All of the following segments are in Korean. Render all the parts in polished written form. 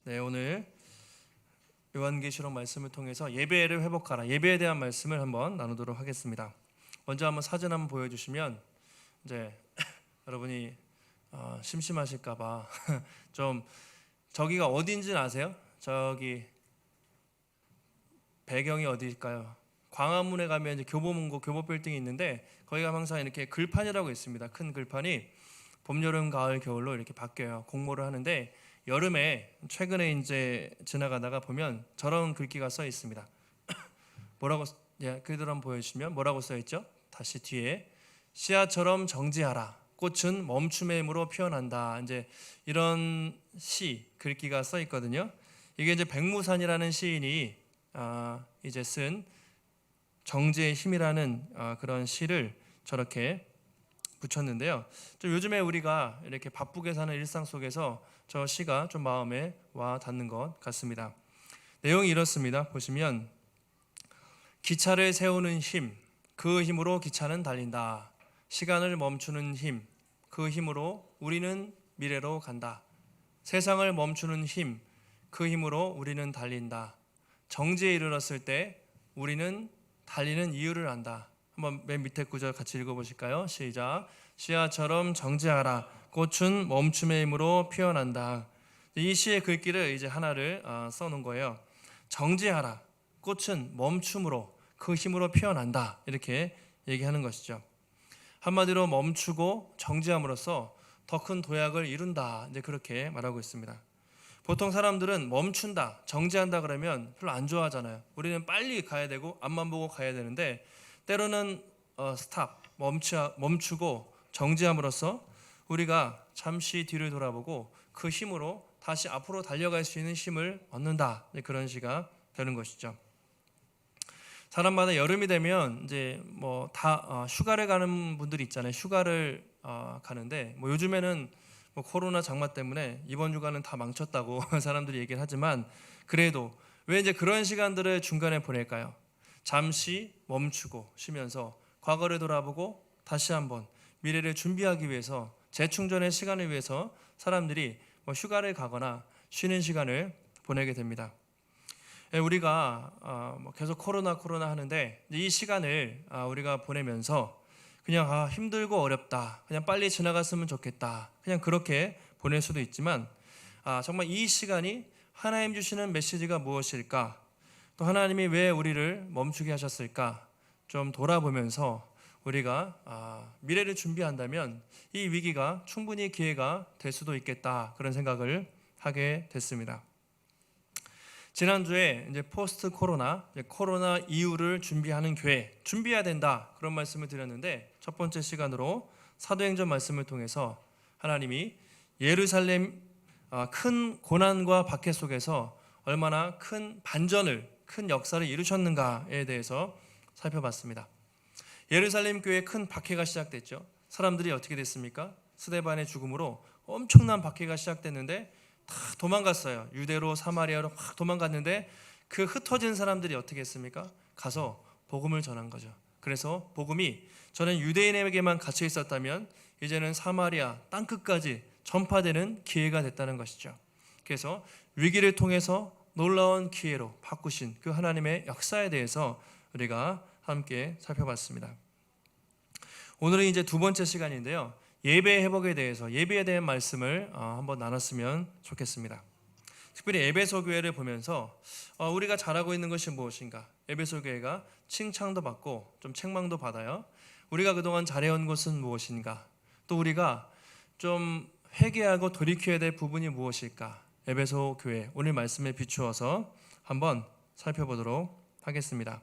네, 오늘 요한계시록 말씀을 통해서 예배를 회복하라, 예배에 대한 말씀을 한번 나누도록 하겠습니다. 먼저 한번 사진 한번 보여주시면 이제 여러분이 심심하실까봐 좀 저기가 어딘지는 아세요? 저기 배경이 어디일까요? 광화문에 가면 이제 교보문고 교보 빌딩이 있는데 거기가 항상 이렇게 글판이라고 있습니다. 큰 글판이 봄, 여름, 가을, 겨울로 이렇게 바뀌어요. 공모를 하는데 여름에 최근에 이제 지나가다가 보면 저런 글귀가 써 있습니다. 뭐라고 그대로 한번 보여주시면 뭐라고 써 있죠? 다시 뒤에 씨앗처럼 정지하라. 꽃은 멈춤의 힘으로 피어난다. 이제 이런 시 글귀가 써 있거든요. 이게 이제 백무산이라는 시인이 이제 쓴 정지의 힘이라는 그런 시를 저렇게 붙였는데요. 좀 요즘에 우리가 이렇게 바쁘게 사는 일상 속에서 저 시가 좀 마음에 와 닿는 것 같습니다. 내용이 이렇습니다. 보시면 기차를 세우는 힘, 그 힘으로 기차는 달린다. 시간을 멈추는 힘, 그 힘으로 우리는 미래로 간다. 세상을 멈추는 힘, 그 힘으로 우리는 달린다. 정지에 이르렀을 때 우리는 달리는 이유를 안다. 한번 맨 밑에 구절 같이 읽어보실까요? 시작. 씨앗처럼 정지하라. 꽃은 멈춤의 힘으로 피어난다. 이 시의 글귀를 이제 하나를 써놓은 거예요. 정지하라. 꽃은 멈춤으로 그 힘으로 피어난다. 이렇게 얘기하는 것이죠. 한마디로 멈추고 정지함으로써 더 큰 도약을 이룬다. 이제 그렇게 말하고 있습니다. 보통 사람들은 멈춘다, 정지한다 그러면 별로 안 좋아하잖아요. 우리는 빨리 가야 되고 앞만 보고 가야 되는데 때로는 스탑, 멈추고 정지함으로써 우리가 잠시 뒤를 돌아보고 그 힘으로 다시 앞으로 달려갈 수 있는 힘을 얻는다. 그런 시가 되는 것이죠. 사람마다 여름이 되면 이제 뭐 다 휴가를 가는 분들이 있잖아요. 휴가를 가는데 뭐 요즘에는 뭐 코로나 장마 때문에 이번 휴가는 다 망쳤다고 사람들이 얘기를 하지만 그래도 왜 이제 그런 시간들을 중간에 보낼까요? 잠시 멈추고 쉬면서 과거를 돌아보고 다시 한번 미래를 준비하기 위해서 재충전의 시간을 위해서 사람들이 뭐 휴가를 가거나 쉬는 시간을 보내게 됩니다. 우리가 계속 코로나 하는데 이 시간을 우리가 보내면서 그냥 힘들고 어렵다, 그냥 빨리 지나갔으면 좋겠다, 그냥 그렇게 보낼 수도 있지만 정말 이 시간이 하나님 주시는 메시지가 무엇일까, 또 하나님이 왜 우리를 멈추게 하셨을까 좀 돌아보면서 우리가 미래를 준비한다면 이 위기가 충분히 기회가 될 수도 있겠다, 그런 생각을 하게 됐습니다. 지난주에 이제 포스트 코로나 이후를 준비하는 교회, 준비해야 된다, 그런 말씀을 드렸는데 첫 번째 시간으로 사도행전 말씀을 통해서 하나님이 예루살렘 큰 고난과 박해 속에서 얼마나 큰 반전을, 큰 역사를 이루셨는가에 대해서 살펴봤습니다. 예루살렘 교회에 큰 박해가 시작됐죠. 사람들이 어떻게 됐습니까? 스데반의 죽음으로 엄청난 박해가 시작됐는데 다 도망갔어요. 유대로 사마리아로 확 도망갔는데 그 흩어진 사람들이 어떻게 했습니까? 가서 복음을 전한 거죠. 그래서 복음이 저는 유대인에게만 갇혀 있었다면 이제는 사마리아 땅끝까지 전파되는 기회가 됐다는 것이죠. 그래서 위기를 통해서 놀라운 기회로 바꾸신 그 하나님의 역사에 대해서 우리가 함께 살펴봤습니다. 오늘은 이제 두 번째 시간인데요. 예배 회복에 대해서, 예배에 대한 말씀을 한번 나눴으면 좋겠습니다. 특별히 에베소 교회를 보면서 우리가 잘하고 있는 것이 무엇인가? 에베소 교회가 칭찬도 받고 좀 책망도 받아요. 우리가 그동안 잘해온 것은 무엇인가? 또 우리가 좀 회개하고 돌이켜야 될 부분이 무엇일까? 에베소 교회 오늘 말씀에 비추어서 한번 살펴보도록 하겠습니다.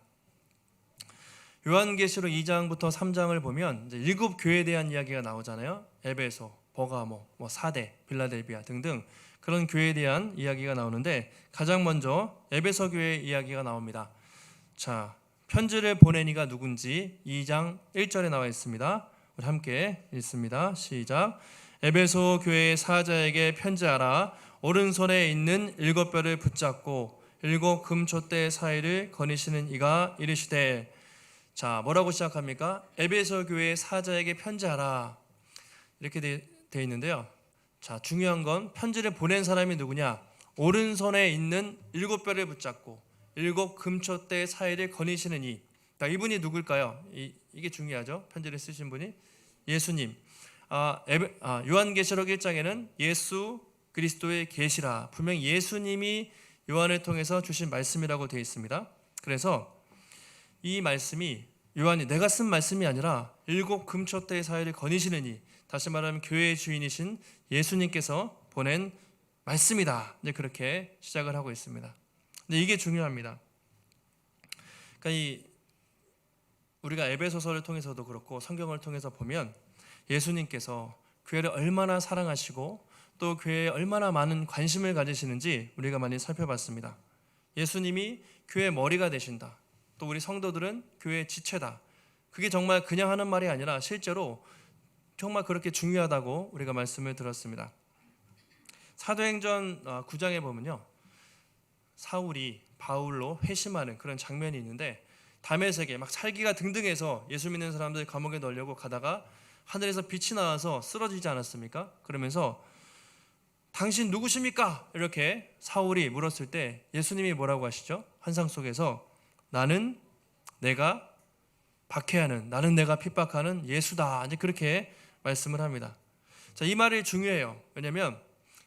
요한계시록 2장부터 3장을 보면 이제 7교회에 대한 이야기가 나오잖아요. 에베소, 버가모, 사대, 빌라델비아 등등 그런 교회에 대한 이야기가 나오는데 가장 먼저 에베소 교회 이야기가 나옵니다. 자, 편지를 보낸 이가 누군지 2장 1절에 나와 있습니다. 우리 함께 읽습니다. 시작. 에베소 교회의 사자에게 편지하라. 오른손에 있는 7뼈를 붙잡고 7 금촛대 사이를 거니시는 이가 이르시되. 자, 뭐라고 시작합니까? 에베소 교회의 사자에게 편지하라, 이렇게 돼 있는데요. 자, 중요한 건 편지를 보낸 사람이 누구냐? 오른손에 있는 7뼈를 붙잡고 7금초대 사이를 거니시는 이분이 누굴까요? 이게 중요하죠. 편지를 쓰신 분이 예수님. 요한계시록 1장에는 예수 그리스도의 계시라, 분명히 예수님이 요한을 통해서 주신 말씀이라고 되어 있습니다. 그래서 이 말씀이 요한이 내가 쓴 말씀이 아니라 7금초대 사이를 거니시는 다시 말하면 교회의 주인이신 예수님께서 보낸 말씀이다. 이제 그렇게 시작을 하고 있습니다. 근데 이게 중요합니다. 그러니까 우리가 에베소서를 통해서도 그렇고 성경을 통해서 보면 예수님께서 교회를 얼마나 사랑하시고 또 교회에 얼마나 많은 관심을 가지시는지 우리가 많이 살펴봤습니다. 예수님이 교회의 머리가 되신다. 또 우리 성도들은 교회의 지체다. 그게 정말 그냥 하는 말이 아니라 실제로 정말 그렇게 중요하다고 우리가 말씀을 들었습니다. 사도행전 9장에 보면요, 사울이 바울로 회심하는 그런 장면이 있는데, 다메섹에 막 살기가 등등해서 예수 믿는 사람들 감옥에 넣으려고 가다가 하늘에서 빛이 나와서 쓰러지지 않았습니까? 그러면서 당신 누구십니까? 이렇게 사울이 물었을 때 예수님이 뭐라고 하시죠? 환상 속에서 나는 내가 박해하는, 나는 내가 핍박하는 예수다. 이제 그렇게 말씀을 합니다. 자, 이 말이 중요해요. 왜냐하면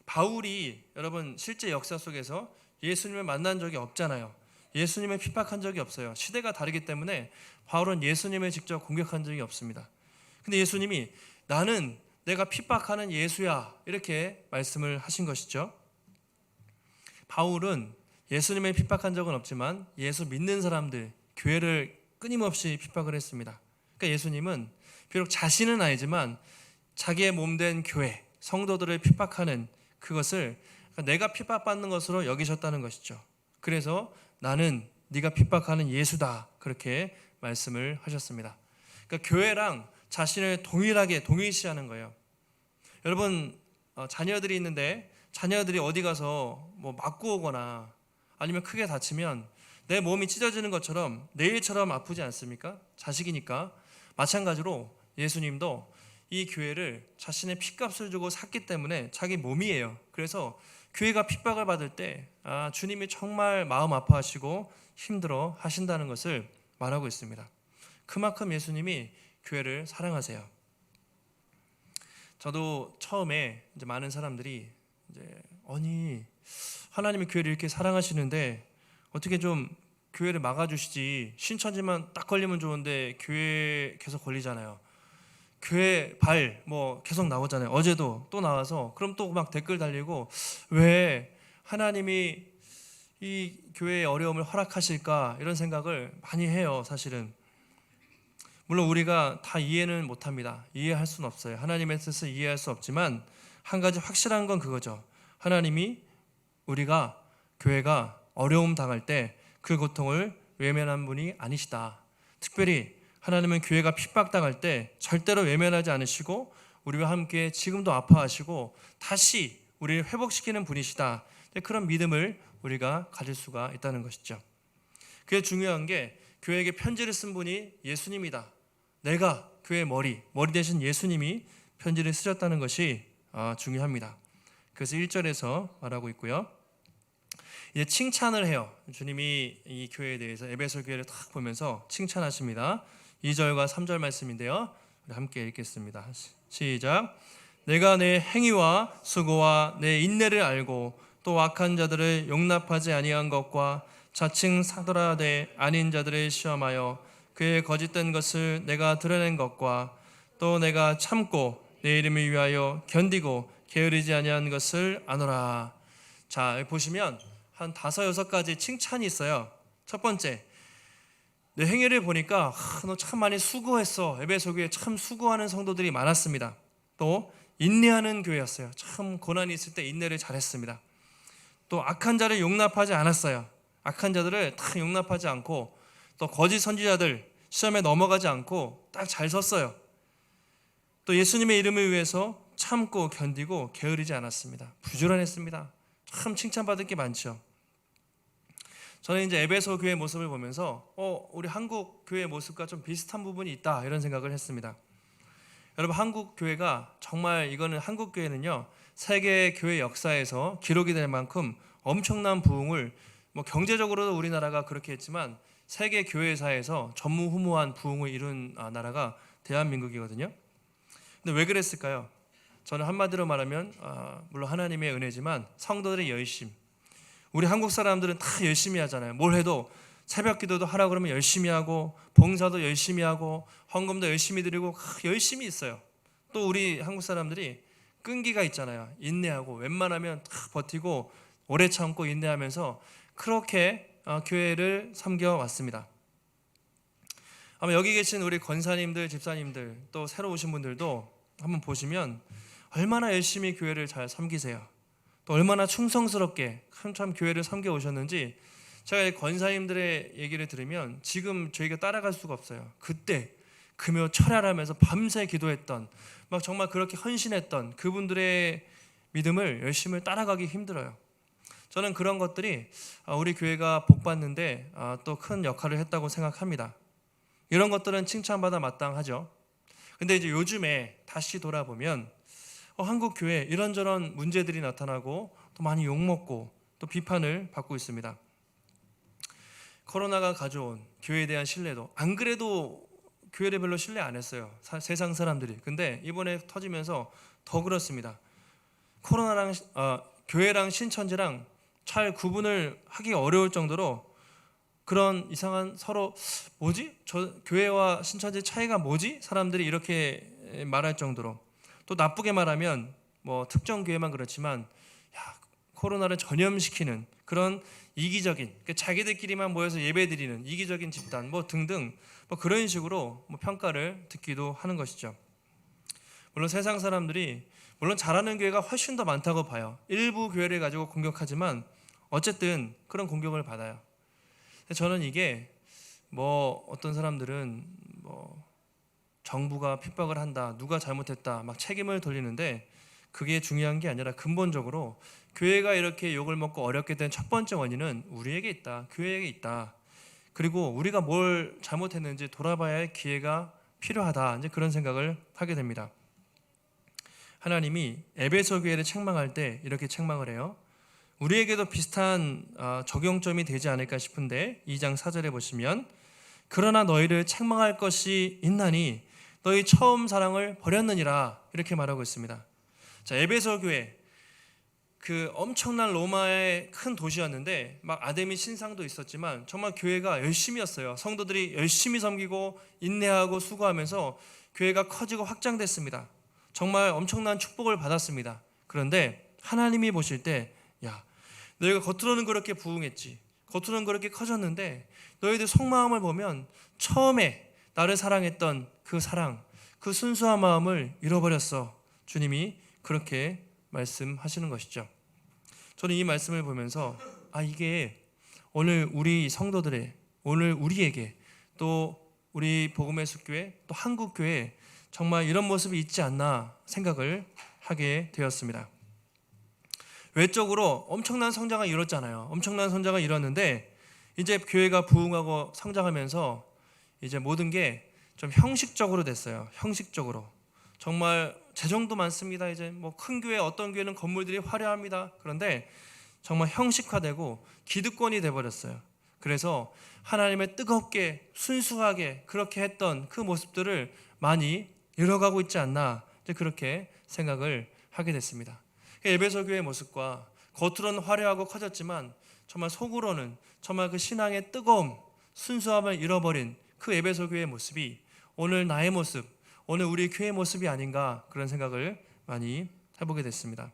바울이 여러분 실제 역사 속에서 예수님을 만난 적이 없잖아요. 예수님을 핍박한 적이 없어요. 시대가 다르기 때문에 바울은 예수님을 직접 공격한 적이 없습니다. 근데 예수님이 나는 내가 핍박하는 예수야, 이렇게 말씀을 하신 것이죠. 바울은 예수님을 핍박한 적은 없지만 예수 믿는 사람들, 교회를 끊임없이 핍박을 했습니다. 그러니까 예수님은 비록 자신은 아니지만 자기의 몸된 교회, 성도들을 핍박하는 그것을 내가 핍박받는 것으로 여기셨다는 것이죠. 그래서 나는 네가 핍박하는 예수다, 그렇게 말씀을 하셨습니다. 그러니까 교회랑 자신을 동일하게 동일시하는 거예요. 여러분 자녀들이 있는데 자녀들이 어디 가서 뭐 맞고 오거나 아니면 크게 다치면 내 몸이 찢어지는 것처럼 내일처럼 아프지 않습니까? 자식이니까. 마찬가지로 예수님도 이 교회를 자신의 피값을 주고 샀기 때문에 자기 몸이에요. 그래서 교회가 핍박을 받을 때 주님이 정말 마음 아파하시고 힘들어 하신다는 것을 말하고 있습니다. 그만큼 예수님이 교회를 사랑하세요. 저도 처음에 이제 많은 사람들이 아니 하나님이 교회를 이렇게 사랑하시는데 어떻게 좀 교회를 막아주시지, 신천지만 딱 걸리면 좋은데 교회 계속 걸리잖아요. 교회 발 뭐 계속 나오잖아요. 어제도 또 나와서 그럼 또 막 댓글 달리고 왜 하나님이 이 교회의 어려움을 허락하실까, 이런 생각을 많이 해요. 사실은 물론 우리가 다 이해는 못합니다. 이해할 수는 없어요. 하나님의 뜻을 이해할 수 없지만 한 가지 확실한 건 그거죠. 하나님이 우리가 교회가 어려움 당할 때 그 고통을 외면한 분이 아니시다. 특별히 하나님은 교회가 핍박당할 때 절대로 외면하지 않으시고 우리와 함께 지금도 아파하시고 다시 우리를 회복시키는 분이시다. 그런 믿음을 우리가 가질 수가 있다는 것이죠. 그게 중요한 게 교회에게 편지를 쓴 분이 예수님이다. 내가 교회의 머리 대신 예수님이 편지를 쓰셨다는 것이 중요합니다. 그래서 1절에서 말하고 있고요. 이제 칭찬을 해요. 주님이 이 교회에 대해서 에베소 교회를 딱 보면서 칭찬하십니다. 2절과 3절 말씀인데요. 우리 함께 읽겠습니다. 시작. 내가 내 행위와 수고와 내 인내를 알고 또 악한 자들을 용납하지 아니한 것과 자칭 사도라되 아닌 자들을 시험하여 그의 거짓된 것을 내가 드러낸 것과 또 내가 참고 내 이름을 위하여 견디고 게으르지 아니한 것을 아노라. 자, 여기 보시면 한 5, 6가지 칭찬이 있어요. 첫 번째, 내 행위를 보니까 너 참 많이 수고했어. 에베소 교회에 참 수고하는 성도들이 많았습니다. 또 인내하는 교회였어요. 참 고난이 있을 때 인내를 잘했습니다. 또 악한 자를 용납하지 않았어요. 악한 자들을 다 용납하지 않고 또 거짓 선지자들 시험에 넘어가지 않고 딱 잘 섰어요. 또 예수님의 이름을 위해서 참고 견디고 게으르지 않았습니다. 부지런했습니다. 참 칭찬받을 게 많죠. 저는 이제 에베소 교회 모습을 보면서 우리 한국 교회 모습과 좀 비슷한 부분이 있다, 이런 생각을 했습니다. 여러분, 한국 교회가 정말, 이거는 한국 교회는요 세계 교회 역사에서 기록이 될 만큼 엄청난 부흥을 뭐 경제적으로도 우리나라가 그렇게 했지만 세계 교회사에서 전무후무한 부흥을 이룬 나라가 대한민국이거든요. 근데 왜 그랬을까요? 저는 한마디로 말하면 물론 하나님의 은혜지만 성도들의 열심. 우리 한국 사람들은 다 열심히 하잖아요. 뭘 해도 새벽 기도도 하라고 그러면 열심히 하고 봉사도 열심히 하고 헌금도 열심히 드리고 열심히 있어요. 또 우리 한국 사람들이 끈기가 있잖아요. 인내하고 웬만하면 다 버티고 오래 참고 인내하면서 그렇게 교회를 섬겨왔습니다. 아마 여기 계신 우리 권사님들, 집사님들 또 새로 오신 분들도 한번 보시면 얼마나 열심히 교회를 잘 섬기세요. 또 얼마나 충성스럽게 한참 교회를 섬겨 오셨는지 제가 권사님들의 얘기를 들으면 지금 저희가 따라갈 수가 없어요. 그때 금요 철야하면서 밤새 기도했던 막 정말 그렇게 헌신했던 그분들의 믿음을 열심히 따라가기 힘들어요. 저는 그런 것들이 우리 교회가 복받는데 또 큰 역할을 했다고 생각합니다. 이런 것들은 칭찬받아 마땅하죠. 근데 이제 요즘에 다시 돌아보면 한국 교회 이런저런 문제들이 나타나고 또 많이 욕먹고 또 비판을 받고 있습니다. 코로나가 가져온 교회에 대한 신뢰도, 안 그래도 교회를 별로 신뢰 안 했어요. 세상 사람들이. 근데 이번에 터지면서 더 그렇습니다. 코로나랑 교회랑 신천지랑 잘 구분을 하기 어려울 정도로 그런 이상한 서로 뭐지? 저 교회와 신천지 차이가 뭐지? 사람들이 이렇게 말할 정도로, 또 나쁘게 말하면 뭐 특정 교회만 그렇지만 코로나를 전염시키는 그런 이기적인, 자기들끼리만 모여서 예배드리는 이기적인 집단 뭐 등등 뭐 그런 식으로 뭐 평가를 듣기도 하는 것이죠. 물론 세상 사람들이 물론 잘하는 교회가 훨씬 더 많다고 봐요. 일부 교회를 가지고 공격하지만 어쨌든 그런 공격을 받아요. 저는 이게 뭐 어떤 사람들은 뭐 정부가 핍박을 한다, 누가 잘못했다 막 책임을 돌리는데 그게 중요한 게 아니라 근본적으로 교회가 이렇게 욕을 먹고 어렵게 된 첫 번째 원인은 우리에게 있다, 교회에게 있다. 그리고 우리가 뭘 잘못했는지 돌아봐야 할 기회가 필요하다. 이제 그런 생각을 하게 됩니다. 하나님이 에베소 교회를 책망할 때 이렇게 책망을 해요. 우리에게도 비슷한 적용점이 되지 않을까 싶은데 2장 4절에 보시면 그러나 너희를 책망할 것이 있나니 너희 처음 사랑을 버렸느니라 이렇게 말하고 있습니다. 자, 에베소 교회 그 엄청난 로마의 큰 도시였는데 막 아데미 신상도 있었지만 정말 교회가 열심히였어요. 성도들이 열심히 섬기고 인내하고 수고하면서 교회가 커지고 확장됐습니다. 정말 엄청난 축복을 받았습니다. 그런데 하나님이 보실 때 너희가 겉으로는 그렇게 부흥했지, 겉으로는 그렇게 커졌는데 너희들 속마음을 보면 처음에 나를 사랑했던 그 사랑, 그 순수한 마음을 잃어버렸어. 주님이 그렇게 말씀하시는 것이죠. 저는 이 말씀을 보면서 이게 오늘 우리 성도들의, 오늘 우리에게, 또 우리 복음의 숲교회, 또 한국교회 정말 이런 모습이 있지 않나 생각을 하게 되었습니다. 외적으로 엄청난 성장을 이뤘잖아요. 엄청난 성장을 이뤘는데 이제 교회가 부흥하고 성장하면서 이제 모든 게 좀 형식적으로 됐어요. 형식적으로. 정말 재정도 많습니다. 이제 뭐 큰 교회, 어떤 교회는 건물들이 화려합니다. 그런데 정말 형식화되고 기득권이 돼버렸어요. 그래서 하나님의 뜨겁게 순수하게 그렇게 했던 그 모습들을 많이 잃어가고 있지 않나, 이제 그렇게 생각을 하게 됐습니다. 에베소 교회의 모습과 겉으로는 화려하고 커졌지만 정말 속으로는 정말 그 신앙의 뜨거움, 순수함을 잃어버린 그 에베소 교회의 모습이 오늘 나의 모습, 오늘 우리 교회의 모습이 아닌가, 그런 생각을 많이 해보게 됐습니다.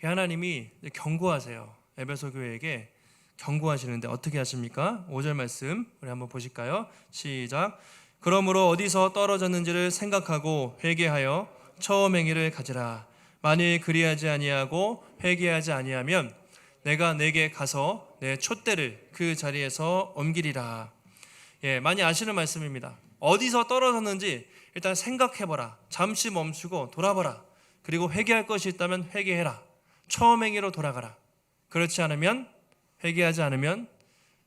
하나님이 경고하세요. 에베소 교회에게 경고하시는데 어떻게 하십니까? 5절 말씀 우리 한번 보실까요? 시작. 그러므로 어디서 떨어졌는지를 생각하고 회개하여 처음 행위를 가지라. 만일 그리하지 아니하고 회개하지 아니하면 내가 내게 가서 내 촛대를 그 자리에서 옮기리라. 많이 아시는 말씀입니다. 어디서 떨어졌는지 일단 생각해보라. 잠시 멈추고 돌아보라. 그리고 회개할 것이 있다면 회개해라. 처음 행위로 돌아가라. 그렇지 않으면, 회개하지 않으면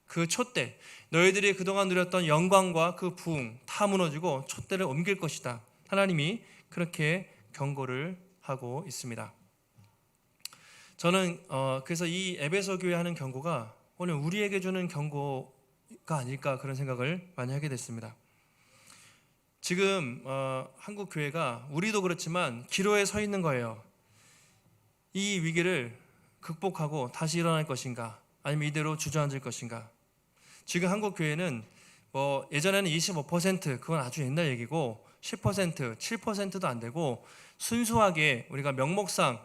그 촛대, 너희들이 그동안 누렸던 영광과 그 부흥 다 무너지고 촛대를 옮길 것이다. 하나님이 그렇게 경고를 하고 있습니다. 저는 그래서 이 에베소 교회 하는 경고가 오늘 우리에게 주는 경고가 아닐까 그런 생각을 많이 하게 됐습니다. 지금 한국 교회가 우리도 그렇지만 기로에 서 있는 거예요. 이 위기를 극복하고 다시 일어날 것인가, 아니면 이대로 주저앉을 것인가. 지금 한국 교회는 뭐 예전에는 25% 그건 아주 옛날 얘기고 10%, 7%도 안 되고 순수하게 우리가 명목상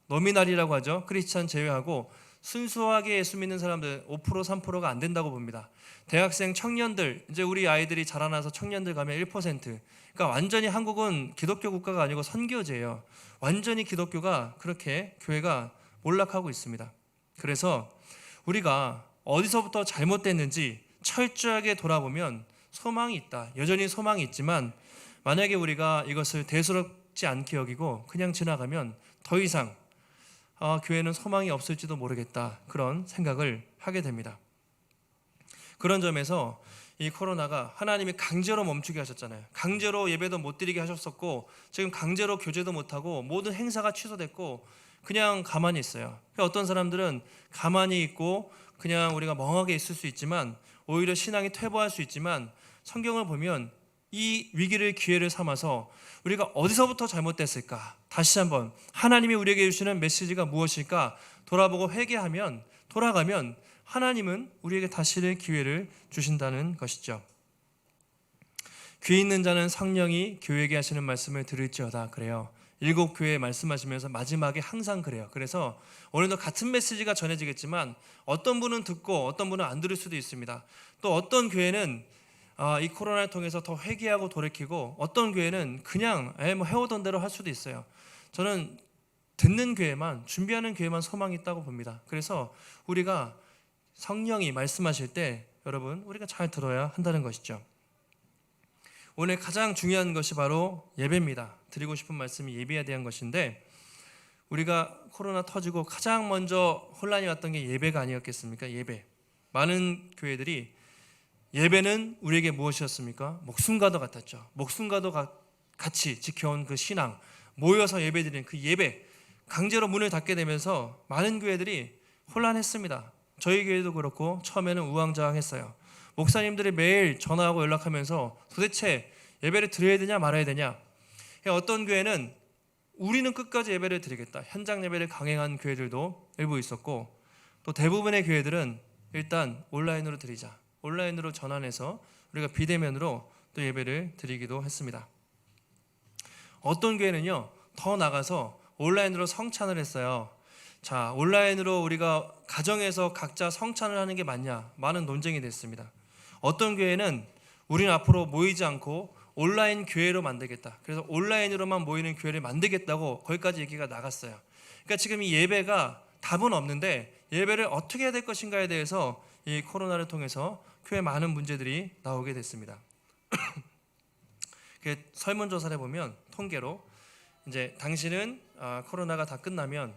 노미날이라고 하죠. 크리스찬 제외하고 순수하게 예수 믿는 사람들 5%, 3%가 안 된다고 봅니다. 대학생 청년들, 이제 우리 아이들이 자라나서 청년들 가면 1%. 그러니까 완전히 한국은 기독교 국가가 아니고 선교제예요. 완전히 기독교가 그렇게 교회가 몰락하고 있습니다. 그래서 우리가 어디서부터 잘못됐는지 철저하게 돌아보면 소망이 있다. 여전히 소망이 있지만 만약에 우리가 이것을 대수롭지 않게 여기고 그냥 지나가면 더 이상 교회는 소망이 없을지도 모르겠다. 그런 생각을 하게 됩니다. 그런 점에서 이 코로나가 하나님이 강제로 멈추게 하셨잖아요. 강제로 예배도 못 드리게 하셨었고 지금 강제로 교제도 못하고 모든 행사가 취소됐고 그냥 가만히 있어요. 어떤 사람들은 가만히 있고 그냥 우리가 멍하게 있을 수 있지만 오히려 신앙이 퇴보할 수 있지만 성경을 보면 이 위기를 기회를 삼아서 우리가 어디서부터 잘못됐을까? 다시 한번 하나님이 우리에게 주시는 메시지가 무엇일까? 돌아보고 회개하면 돌아가면 하나님은 우리에게 다시 기회를 주신다는 것이죠. 귀 있는 자는 성령이 교회에게 하시는 말씀을 들을지어다 그래요. 7교회 말씀하시면서 마지막에 항상 그래요. 그래서 오늘도 같은 메시지가 전해지겠지만 어떤 분은 듣고 어떤 분은 안 들을 수도 있습니다. 또 어떤 교회는 이 코로나를 통해서 더 회개하고 돌이키고 어떤 교회는 그냥 뭐 해오던 대로 할 수도 있어요. 저는 듣는 교회만, 준비하는 교회만 소망이 있다고 봅니다. 그래서 우리가 성령이 말씀하실 때 여러분 우리가 잘 들어야 한다는 것이죠. 오늘 가장 중요한 것이 바로 예배입니다. 드리고 싶은 말씀이 예배에 대한 것인데 우리가 코로나 터지고 가장 먼저 혼란이 왔던 게 예배가 아니었겠습니까? 예배. 많은 교회들이 예배는 우리에게 무엇이었습니까? 목숨과도 같았죠. 목숨과도 같이 지켜온 그 신앙, 모여서 예배드리는 그 예배, 강제로 문을 닫게 되면서 많은 교회들이 혼란했습니다. 저희 교회도 그렇고 처음에는 우왕좌왕했어요. 목사님들이 매일 전화하고 연락하면서 도대체 예배를 드려야 되냐 말아야 되냐. 어떤 교회는 우리는 끝까지 예배를 드리겠다. 현장 예배를 강행한 교회들도 일부 있었고 또 대부분의 교회들은 일단 온라인으로 드리자. 온라인으로 전환해서 우리가 비대면으로 또 예배를 드리기도 했습니다. 어떤 교회는요 더 나가서 온라인으로 성찬을 했어요. 자, 온라인으로 우리가 가정에서 각자 성찬을 하는 게 맞냐? 많은 논쟁이 됐습니다. 어떤 교회는 우리는 앞으로 모이지 않고 온라인 교회로 만들겠다. 그래서 온라인으로만 모이는 교회를 만들겠다고 거기까지 얘기가 나갔어요. 그러니까 지금 이 예배가 답은 없는데 예배를 어떻게 해야 될 것인가에 대해서 이 코로나를 통해서 교회 많은 문제들이 나오게 됐습니다. 설문조사를 해보면 통계로 이제 당신은 코로나가 다 끝나면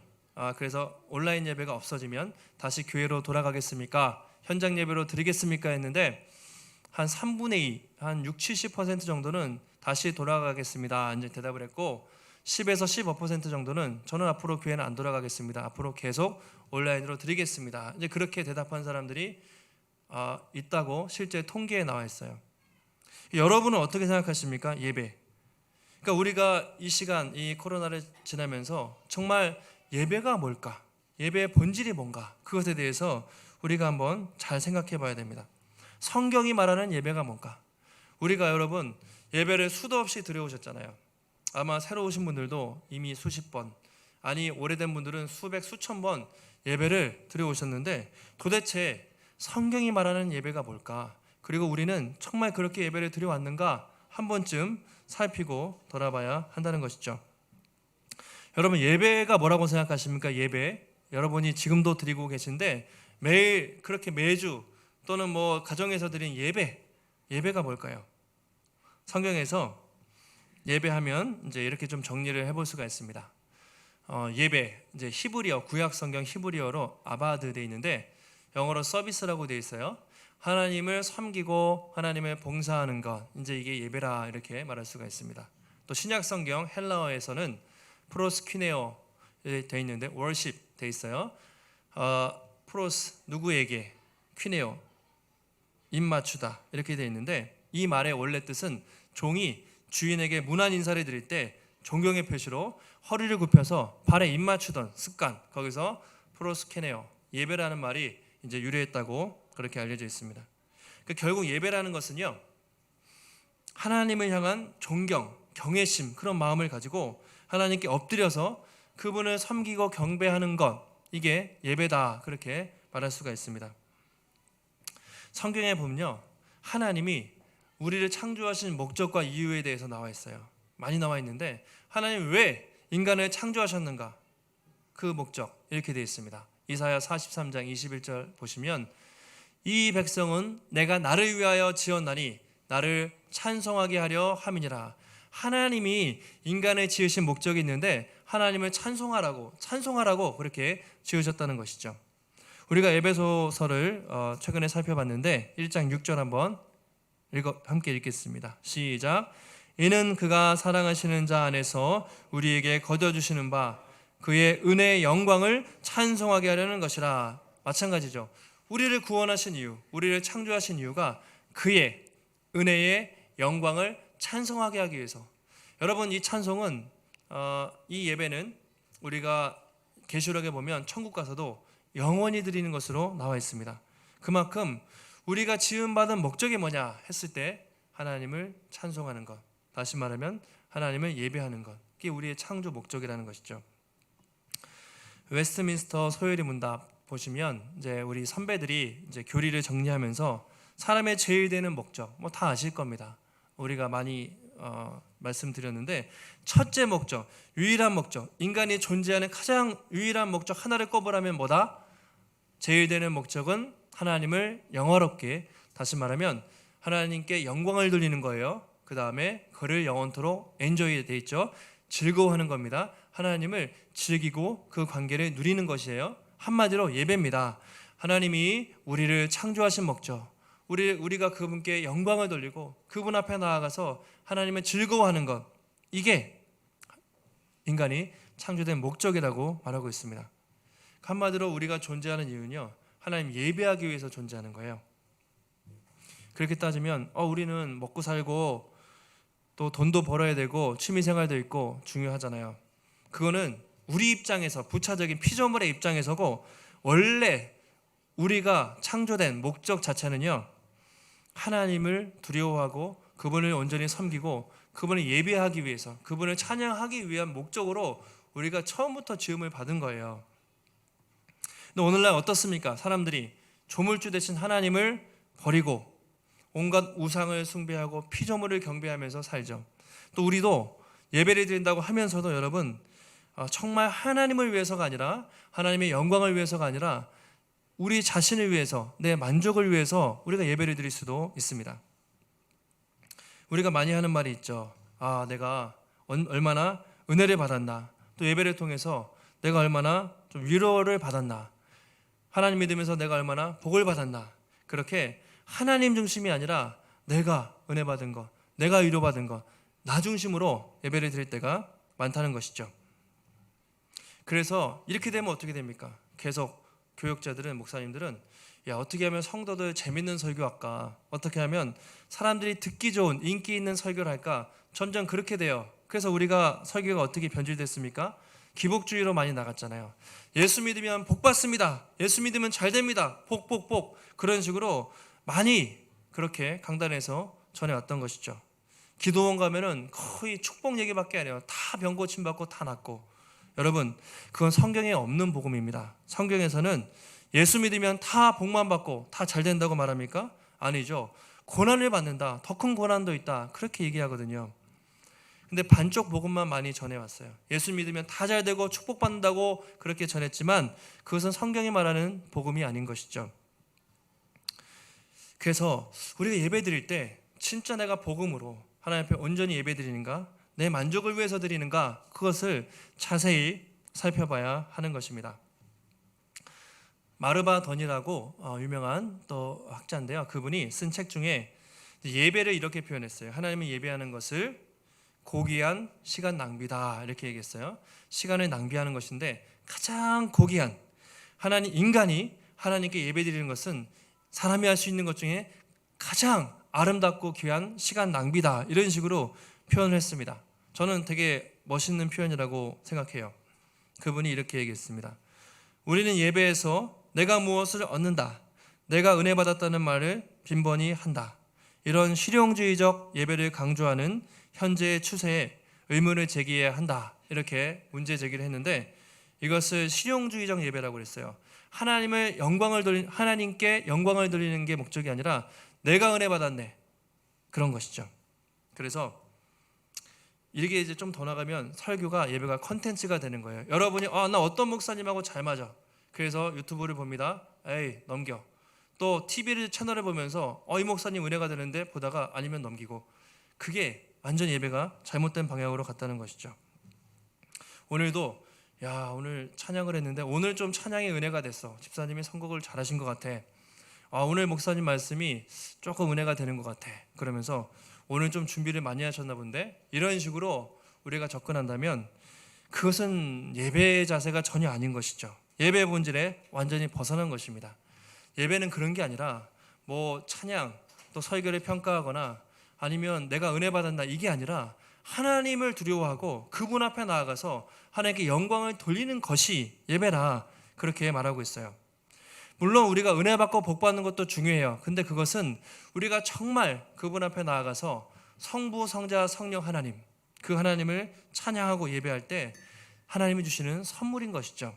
그래서 온라인 예배가 없어지면 다시 교회로 돌아가겠습니까? 현장 예배로 드리겠습니까? 했는데 한 3분의 2, 한 60, 70% 정도는 다시 돌아가겠습니다. 이제 대답을 했고 10에서 15% 정도는 저는 앞으로 교회는 안 돌아가겠습니다. 앞으로 계속 온라인으로 드리겠습니다. 이제 그렇게 대답한 사람들이 있다고 실제 통계에 나와 있어요. 여러분은 어떻게 생각하십니까? 예배. 그러니까 우리가 이 시간 이 코로나를 지나면서 정말 예배가 뭘까? 예배의 본질이 뭔가? 그것에 대해서 우리가 한번 잘 생각해 봐야 됩니다. 성경이 말하는 예배가 뭔가? 우리가 여러분 예배를 수도 없이 드려오셨잖아요. 아마 새로 오신 분들도 이미 수십 번, 아니 오래된 분들은 수백, 수천 번 예배를 드려오셨는데 도대체 성경이 말하는 예배가 뭘까? 그리고 우리는 정말 그렇게 예배를 드려왔는가? 한 번쯤 살피고 돌아봐야 한다는 것이죠. 여러분 예배가 뭐라고 생각하십니까? 예배. 여러분이 지금도 드리고 계신데 매일 그렇게 매주 또는 뭐 가정에서 드린 예배가 뭘까요? 성경에서 예배하면 이제 이렇게 좀 정리를 해볼 수가 있습니다. 예배 이제 히브리어 구약 성경 히브리어로 아바드 돼 있는데 영어로 서비스라고 돼 있어요. 하나님을 섬기고 하나님을 봉사하는 것 이제 이게 예배라 이렇게 말할 수가 있습니다. 또 신약 성경 헬라어에서는 프로스퀴네오 돼 있는데 worship 돼 있어요. 프로스 누구에게, 퀴네오 입 맞추다 이렇게 돼 있는데 이 말의 원래 뜻은 종이 주인에게 문안 인사를 드릴 때 존경의 표시로 허리를 굽혀서 발에 입 맞추던 습관, 거기서 프로스케네오 예배라는 말이 이제 유래했다고 그렇게 알려져 있습니다. 그러니까 결국 예배라는 것은요, 하나님을 향한 존경, 경외심, 그런 마음을 가지고 하나님께 엎드려서 그분을 섬기고 경배하는 것, 이게 예배다, 그렇게 말할 수가 있습니다. 성경에 보면요, 하나님이 우리를 창조하신 목적과 이유에 대해서 나와 있어요. 많이 나와 있는데 하나님 왜 인간을 창조하셨는가, 그 목적 이렇게 되어 있습니다. 이사야 43장 21절 보시면 이 백성은 내가 나를 위하여 지었나니 나를 찬송하게 하려 함이니라. 하나님이 인간을 지으신 목적이 있는데 하나님을 찬송하라고 그렇게 지으셨다는 것이죠. 우리가 에베소서를 최근에 살펴봤는데 1장 6절 한번 함께 읽겠습니다. 시작. 이는 그가 사랑하시는 자 안에서 우리에게 거둬주시는 바 그의 은혜의 영광을 찬송하게 하려는 것이라. 마찬가지죠. 우리를 구원하신 이유, 우리를 창조하신 이유가 그의 은혜의 영광을 찬송하게 하기 위해서. 여러분, 이 찬송은 이 예배는 우리가 계시록에 보면 천국 가서도 영원히 드리는 것으로 나와 있습니다. 그만큼 우리가 지음받은 목적이 뭐냐 했을 때 하나님을 찬송하는 것, 다시 말하면 하나님을 예배하는 것, 이게 우리의 창조 목적이라는 것이죠. 웨스트민스터 소요리 문답 보시면 이제 우리 선배들이 이제 교리를 정리하면서 사람의 제일 되는 목적, 뭐 다 아실 겁니다. 우리가 많이 말씀드렸는데, 첫째 목적, 유일한 목적, 인간이 존재하는 가장 유일한 목적 하나를 꼽으라면 뭐다? 제일 되는 목적은 하나님을 영화롭게, 다시 말하면 하나님께 영광을 돌리는 거예요. 그 다음에 그를 영원토록 엔조이 돼 있죠. 즐거워하는 겁니다. 하나님을 즐기고 그 관계를 누리는 것이에요. 한마디로 예배입니다. 하나님이 우리를 창조하신 목적, 우리가 그분께 영광을 돌리고 그분 앞에 나아가서 하나님을 즐거워하는 것, 이게 인간이 창조된 목적이라고 말하고 있습니다. 한마디로 우리가 존재하는 이유는요, 하나님 예배하기 위해서 존재하는 거예요. 그렇게 따지면 우리는 먹고 살고 또 돈도 벌어야 되고 취미생활도 있고 중요하잖아요. 그거는 우리 입장에서, 부차적인 피조물의 입장에서고, 원래 우리가 창조된 목적 자체는요, 하나님을 두려워하고 그분을 온전히 섬기고 그분을 예배하기 위해서, 그분을 찬양하기 위한 목적으로 우리가 처음부터 지음을 받은 거예요. 근데 오늘날 어떻습니까? 사람들이 조물주 대신 하나님을 버리고 온갖 우상을 숭배하고 피조물을 경배하면서 살죠. 또 우리도 예배를 드린다고 하면서도 여러분, 정말 하나님을 위해서가 아니라, 하나님의 영광을 위해서가 아니라 우리 자신을 위해서, 내 만족을 위해서 우리가 예배를 드릴 수도 있습니다. 우리가 많이 하는 말이 있죠. 내가 얼마나 은혜를 받았나, 또 예배를 통해서 내가 얼마나 좀 위로를 받았나, 하나님 믿으면서 내가 얼마나 복을 받았나. 그렇게 하나님 중심이 아니라 내가 은혜 받은 것, 내가 위로받은 것, 나 중심으로 예배를 드릴 때가 많다는 것이죠. 그래서 이렇게 되면 어떻게 됩니까? 계속 교역자들은, 목사님들은 어떻게 하면 성도들 재밌는 설교할까, 어떻게 하면 사람들이 듣기 좋은 인기 있는 설교를 할까, 점점 그렇게 돼요. 그래서 우리가 설교가 어떻게 변질됐습니까? 기복주의로 많이 나갔잖아요. 예수 믿으면 복 받습니다, 예수 믿으면 잘 됩니다, 복, 그런 식으로 많이 그렇게 강단에서 전해왔던 것이죠. 기도원 가면은 거의 축복 얘기밖에 안 해요. 다 병 고침 받고 다 낫고. 여러분, 그건 성경에 없는 복음입니다. 성경에서는 예수 믿으면 다 복만 받고 다 잘 된다고 말합니까? 아니죠. 고난을 받는다, 더 큰 고난도 있다, 그렇게 얘기하거든요. 근데 반쪽 복음만 많이 전해왔어요. 예수 믿으면 다 잘 되고 축복받는다고 그렇게 전했지만 그것은 성경이 말하는 복음이 아닌 것이죠. 그래서 우리가 예배 드릴 때 진짜 내가 복음으로 하나님 앞에 온전히 예배 드리는가, 내 만족을 위해서 드리는가, 그것을 자세히 살펴봐야 하는 것입니다. 마르바 던이라고 유명한 또 학자인데요, 그분이 쓴 책 중에 예배를 이렇게 표현했어요. 하나님을 예배하는 것을 고귀한 시간 낭비다 이렇게 얘기했어요. 시간을 낭비하는 것인데 가장 고귀한 인간이 하나님께 예배드리는 것은 사람이 할 수 있는 것 중에 가장 아름답고 귀한 시간 낭비다 이런 식으로 표현을 했습니다. 저는 되게 멋있는 표현이라고 생각해요. 그분이 이렇게 얘기했습니다. 우리는 예배에서 내가 무엇을 얻는다, 내가 은혜 받았다는 말을 빈번히 한다. 이런 실용주의적 예배를 강조하는 현재의 추세에 의문을 제기해야 한다. 이렇게 문제 제기를 했는데 이것을 실용주의적 예배라고 그랬어요. 하나님께 영광을 돌리는 게 목적이 아니라 내가 은혜 받았네 그런 것이죠. 그래서 이게 이제 좀 더 나가면 설교가 예배가 컨텐츠가 되는 거예요. 여러분이 나 어떤 목사님하고 잘 맞아. 그래서 유튜브를 봅니다. 에이 넘겨. 또 TV를 채널을 보면서 이 목사님 은혜가 되는데 보다가 아니면 넘기고 그게 완전 예배가 잘못된 방향으로 갔다는 것이죠. 오늘도 오늘 찬양을 했는데 오늘 좀 찬양의 은혜가 됐어. 집사님이 선곡을 잘하신 것 같아. 오늘 목사님 말씀이 조금 은혜가 되는 것 같아. 그러면서 오늘 좀 준비를 많이 하셨나 본데 이런 식으로 우리가 접근한다면 그것은 예배의 자세가 전혀 아닌 것이죠. 예배의 본질에 완전히 벗어난 것입니다. 예배는 그런 게 아니라 뭐 찬양 또 설교를 평가하거나 아니면 내가 은혜 받았나 이게 아니라 하나님을 두려워하고 그분 앞에 나아가서 하나님께 영광을 돌리는 것이 예배라 그렇게 말하고 있어요. 물론 우리가 은혜 받고 복 받는 것도 중요해요. 근데 그것은 우리가 정말 그분 앞에 나아가서 성부, 성자, 성령 하나님 그 하나님을 찬양하고 예배할 때 하나님이 주시는 선물인 것이죠.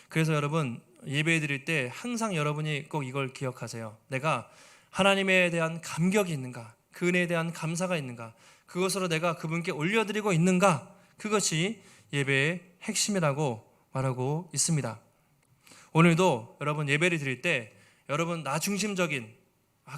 그래서 여러분 예배 드릴 때 항상 여러분이 꼭 이걸 기억하세요. 내가 하나님에 대한 감격이 있는가, 그 은혜에 대한 감사가 있는가, 그것으로 내가 그분께 올려드리고 있는가, 그것이 예배의 핵심이라고 말하고 있습니다. 오늘도 여러분 예배를 드릴 때 여러분 나 중심적인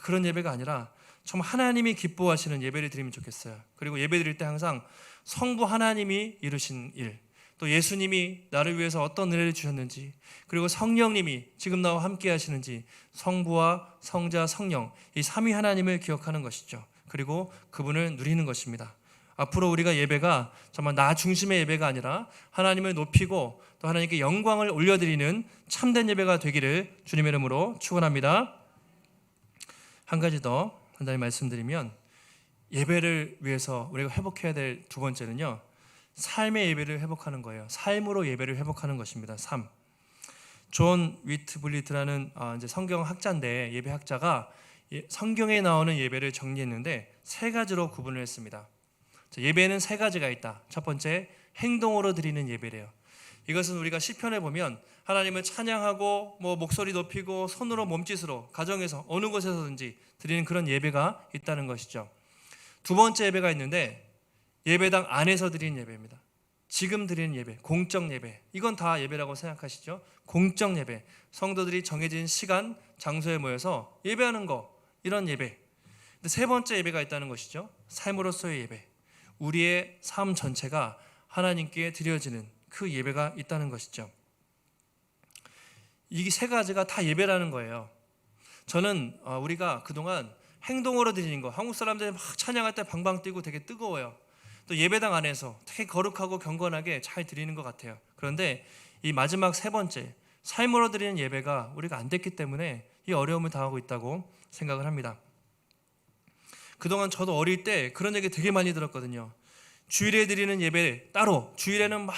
그런 예배가 아니라 정말 하나님이 기뻐하시는 예배를 드리면 좋겠어요. 그리고 예배 드릴 때 항상 성부 하나님이 이루신 일, 또 예수님이 나를 위해서 어떤 은혜를 주셨는지, 그리고 성령님이 지금 나와 함께 하시는지, 성부와 성자, 성령 이 삼위 하나님을 기억하는 것이죠. 그리고 그분을 누리는 것입니다. 앞으로 우리가 예배가 정말 나 중심의 예배가 아니라 하나님을 높이고 또 하나님께 영광을 올려드리는 참된 예배가 되기를 주님의 이름으로 축원합니다. 한 가지 더 간단히 말씀드리면 예배를 위해서 우리가 회복해야 될 두 번째는요, 삶의 예배를 회복하는 거예요. 삶으로 예배를 회복하는 것입니다. 삶. 존 위트블리트라는 이제 성경 학자인데 예배 학자가 성경에 나오는 예배를 정리했는데 세 가지로 구분을 했습니다. 예배는 세 가지가 있다. 첫 번째, 행동으로 드리는 예배래요. 이것은 우리가 시편에 보면 하나님을 찬양하고 목소리 높이고 손으로 몸짓으로 가정에서 어느 곳에서든지 드리는 그런 예배가 있다는 것이죠. 두 번째 예배가 있는데 예배당 안에서 드리는 예배입니다. 지금 드리는 예배, 공적 예배, 이건 다 예배라고 생각하시죠? 공적 예배, 성도들이 정해진 시간, 장소에 모여서 예배하는 거, 이런 예배. 근데 세 번째 예배가 있다는 것이죠. 삶으로서의 예배, 우리의 삶 전체가 하나님께 드려지는 그 예배가 있다는 것이죠. 이 세 가지가 다 예배라는 거예요. 저는 우리가 그동안 행동으로 드리는 거, 한국 사람들이 막 찬양할 때 방방 뛰고 되게 뜨거워요. 또 예배당 안에서 되게 거룩하고 경건하게 잘 드리는 것 같아요. 그런데 이 마지막 세 번째, 삶으로 드리는 예배가 우리가 안 됐기 때문에 이 어려움을 당하고 있다고 생각을 합니다. 그동안 저도 어릴 때 그런 얘기 되게 많이 들었거든요. 주일에 드리는 예배 따로, 주일에는 막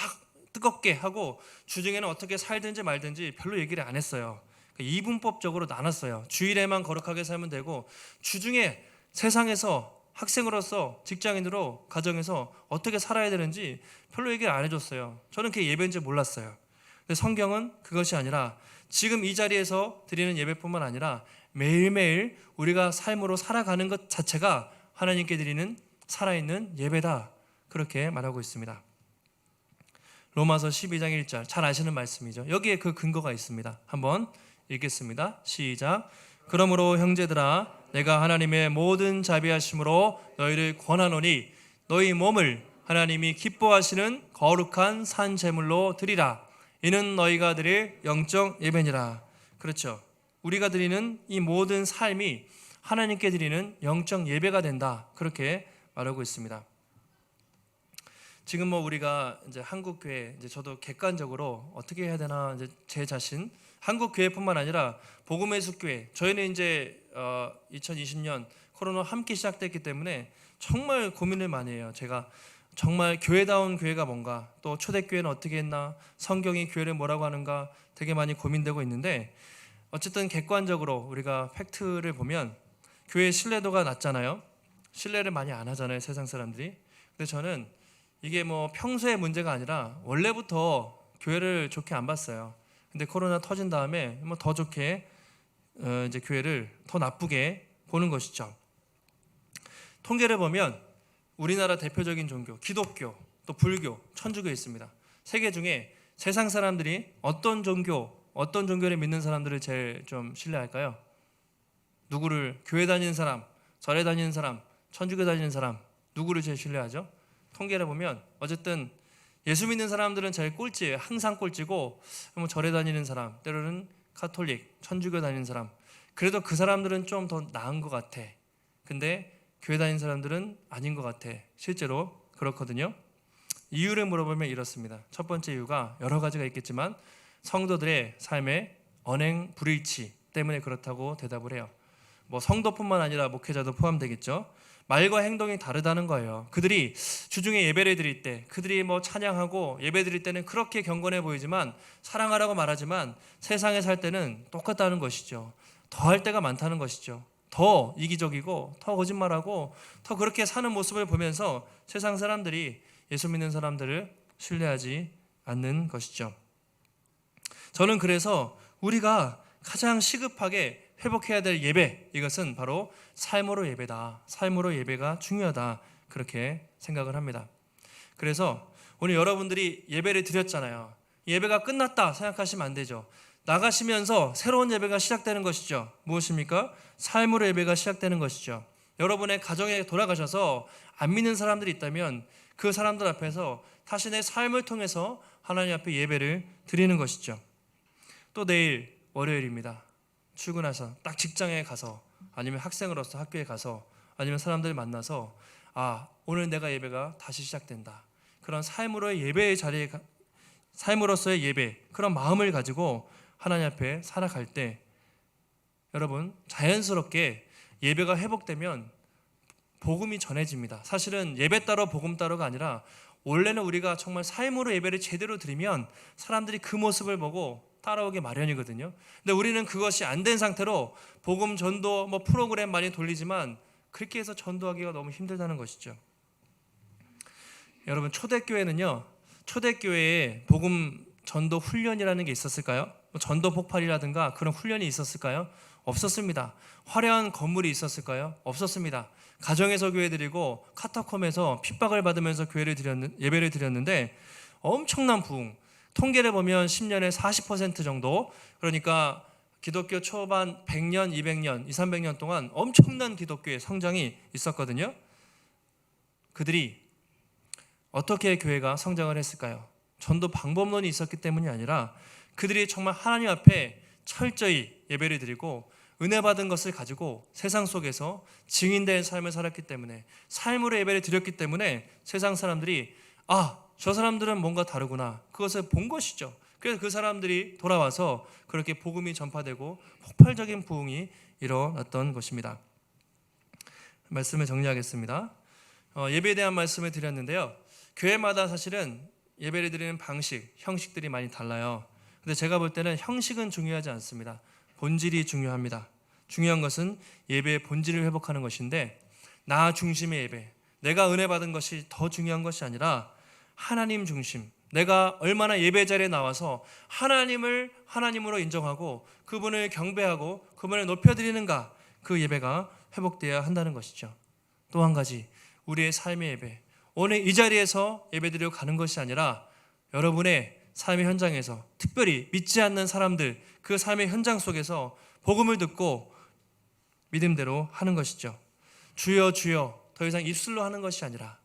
뜨겁게 하고 주중에는 어떻게 살든지 말든지 별로 얘기를 안 했어요. 이분법적으로 나눴어요. 주일에만 거룩하게 살면 되고 주중에 세상에서 학생으로서 직장인으로 가정에서 어떻게 살아야 되는지 별로 얘기를 안 해줬어요. 저는 그게 예배인지 몰랐어요. 근데 성경은 그것이 아니라 지금 이 자리에서 드리는 예배뿐만 아니라 매일매일 우리가 삶으로 살아가는 것 자체가 하나님께 드리는 살아있는 예배다, 그렇게 말하고 있습니다. 로마서 12장 1절 잘 아시는 말씀이죠. 여기에 그 근거가 있습니다. 한번 읽겠습니다. 시작. 그러므로 형제들아, 내가 하나님의 모든 자비하심으로 너희를 권하노니 너희 몸을 하나님이 기뻐하시는 거룩한 산 제물로 드리라. 이는 너희가 드릴 영적 예배니라. 그렇죠. 우리가 드리는 이 모든 삶이 하나님께 드리는 영적 예배가 된다, 그렇게 말하고 있습니다. 지금 뭐 우리가 이제 한국 교회, 이제 저도 객관적으로 어떻게 해야 되나, 이제 제 자신 한국 교회뿐만 아니라 복음의 숲 교회, 저희는 이제 2020년 코로나 함께 시작됐기 때문에 정말 고민을 많이 해요. 제가 정말 교회다운 교회가 뭔가, 또 초대교회는 어떻게 했나, 성경이 교회를 뭐라고 하는가 되게 많이 고민되고 있는데, 어쨌든 객관적으로 우리가 팩트를 보면 교회의 신뢰도가 낮잖아요. 신뢰를 많이 안 하잖아요, 세상 사람들이. 근데 저는 이게 뭐 평소의 문제가 아니라 원래부터 교회를 좋게 안 봤어요. 근데 코로나 터진 다음에 뭐 더 좋게 이제 교회를 더 나쁘게 보는 것이죠. 통계를 보면 우리나라 대표적인 종교 기독교, 또 불교, 천주교 있습니다. 세계 중에 세상 사람들이 어떤 종교를 믿는 사람들을 제일 좀 신뢰할까요? 누구를? 교회 다니는 사람, 절에 다니는 사람, 천주교 다니는 사람, 누구를 제일 신뢰하죠? 통계를 보면 어쨌든 예수 믿는 사람들은 제일 꼴찌예요. 항상 꼴찌고, 뭐 절에 다니는 사람, 때로는 카톨릭, 천주교 다니는 사람, 그래도 그 사람들은 좀 더 나은 것 같아. 근데 교회 다니는 사람들은 아닌 것 같아. 실제로 그렇거든요. 이유를 물어보면 이렇습니다. 첫 번째 이유가 여러 가지가 있겠지만 성도들의 삶의 언행 불일치 때문에 그렇다고 대답을 해요. 뭐 성도뿐만 아니라 목회자도 포함되겠죠. 말과 행동이 다르다는 거예요. 그들이 주중에 예배를 드릴 때, 그들이 뭐 찬양하고 예배 드릴 때는 그렇게 경건해 보이지만, 사랑하라고 말하지만 세상에 살 때는 똑같다는 것이죠. 더 할 때가 많다는 것이죠. 더 이기적이고 더 거짓말하고 더 그렇게 사는 모습을 보면서 세상 사람들이 예수 믿는 사람들을 신뢰하지 않는 것이죠. 저는 그래서 우리가 가장 시급하게 회복해야 될 예배, 이것은 바로 삶으로 예배다. 삶으로 예배가 중요하다. 그렇게 생각을 합니다. 그래서 오늘 여러분들이 예배를 드렸잖아요. 예배가 끝났다 생각하시면 안 되죠. 나가시면서 새로운 예배가 시작되는 것이죠. 무엇입니까? 삶으로 예배가 시작되는 것이죠. 여러분의 가정에 돌아가셔서 안 믿는 사람들이 있다면 그 사람들 앞에서 자신의 삶을 통해서 하나님 앞에 예배를 드리는 것이죠. 또 내일 월요일입니다. 출근해서 딱 직장에 가서, 아니면 학생으로서 학교에 가서, 아니면 사람들 만나서 오늘 내가 예배가 다시 시작된다. 그런 삶으로의 예배의 자리에, 삶으로서의 예배, 그런 마음을 가지고 하나님 앞에 살아갈 때 여러분 자연스럽게 예배가 회복되면 복음이 전해집니다. 사실은 예배 따로 복음 따로가 아니라 원래는 우리가 정말 삶으로 예배를 제대로 드리면 사람들이 그 모습을 보고 따라오게 마련이거든요. 근데 우리는 그것이 안 된 상태로 복음 전도 뭐 프로그램 많이 돌리지만 그렇게 해서 전도하기가 너무 힘들다는 것이죠. 여러분 초대교회는요, 초대교회에 복음 전도 훈련이라는 게 있었을까요? 전도 폭발이라든가 그런 훈련이 있었을까요? 없었습니다. 화려한 건물이 있었을까요? 없었습니다. 가정에서 교회 드리고 카타콤에서 핍박을 받으면서 예배를 드렸는데 엄청난 부흥, 통계를 보면 10년에 40% 정도, 그러니까 기독교 초반 100년, 200년, 300년 동안 엄청난 기독교의 성장이 있었거든요. 그들이 어떻게 교회가 성장을 했을까요? 전도 방법론이 있었기 때문이 아니라 그들이 정말 하나님 앞에 철저히 예배를 드리고 은혜 받은 것을 가지고 세상 속에서 증인된 삶을 살았기 때문에, 삶으로 예배를 드렸기 때문에 세상 사람들이 저 사람들은 뭔가 다르구나, 그것을 본 것이죠. 그래서 그 사람들이 돌아와서 그렇게 복음이 전파되고 폭발적인 부흥이 일어났던 것입니다. 말씀을 정리하겠습니다. 예배에 대한 말씀을 드렸는데요. 교회마다 사실은 예배를 드리는 방식, 형식들이 많이 달라요. 근데 제가 볼 때는 형식은 중요하지 않습니다. 본질이 중요합니다. 중요한 것은 예배의 본질을 회복하는 것인데, 나 중심의 예배, 내가 은혜 받은 것이 더 중요한 것이 아니라 하나님 중심, 내가 얼마나 예배 자리에 나와서 하나님을 하나님으로 인정하고 그분을 경배하고 그분을 높여드리는가, 그 예배가 회복되어야 한다는 것이죠. 또 한 가지, 우리의 삶의 예배, 오늘 이 자리에서 예배드리러 가는 것이 아니라 여러분의 삶의 현장에서, 특별히 믿지 않는 사람들 그 삶의 현장 속에서 복음을 듣고 믿음대로 하는 것이죠. 주여 주여 더 이상 입술로 하는 것이 아니라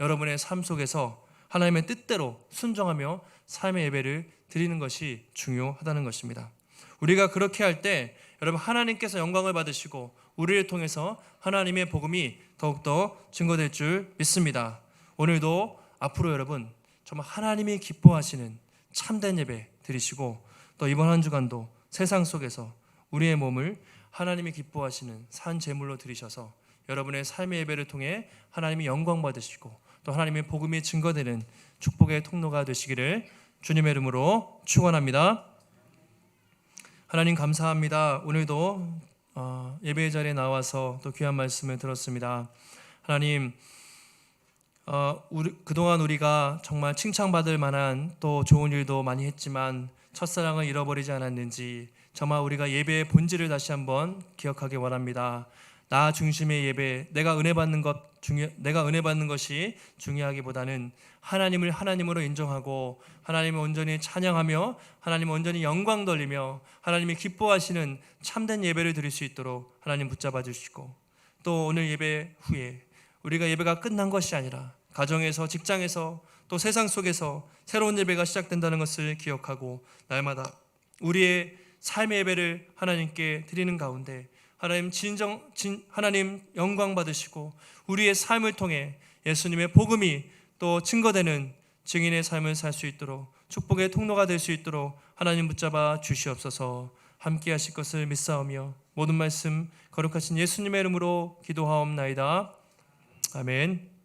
여러분의 삶 속에서 하나님의 뜻대로 순종하며 삶의 예배를 드리는 것이 중요하다는 것입니다. 우리가 그렇게 할 때 여러분 하나님께서 영광을 받으시고 우리를 통해서 하나님의 복음이 더욱더 증거될 줄 믿습니다. 오늘도 앞으로 여러분 정말 하나님이 기뻐하시는 참된 예배 드리시고, 또 이번 한 주간도 세상 속에서 우리의 몸을 하나님이 기뻐하시는 산 제물로 드리셔서 여러분의 삶의 예배를 통해 하나님이 영광 받으시고 또 하나님의 복음이 증거되는 축복의 통로가 되시기를 주님의 이름으로 축원합니다. 하나님 감사합니다. 오늘도 예배의 자리에 나와서 또 귀한 말씀을 들었습니다. 하나님, 그동안 우리가 정말 칭찬받을 만한 또 좋은 일도 많이 했지만 첫사랑을 잃어버리지 않았는지 정말 우리가 예배의 본질을 다시 한번 기억하기 원합니다. 나 중심의 예배, 내가 은혜 받는 것이 중요하기보다는 하나님을 하나님으로 인정하고 하나님을 온전히 찬양하며 하나님을 온전히 영광 돌리며 하나님이 기뻐하시는 참된 예배를 드릴 수 있도록 하나님 붙잡아 주시고, 또 오늘 예배 후에 우리가 예배가 끝난 것이 아니라 가정에서, 직장에서, 또 세상 속에서 새로운 예배가 시작된다는 것을 기억하고 날마다 우리의 삶의 예배를 하나님께 드리는 가운데 하나님 영광 받으시고 우리의 삶을 통해 예수님의 복음이 또 증거되는 증인의 삶을 살 수 있도록 축복의 통로가 될 수 있도록 하나님 붙잡아 주시옵소서. 함께 하실 것을 믿사오며 모든 말씀 거룩하신 예수님의 이름으로 기도하옵나이다. 아멘.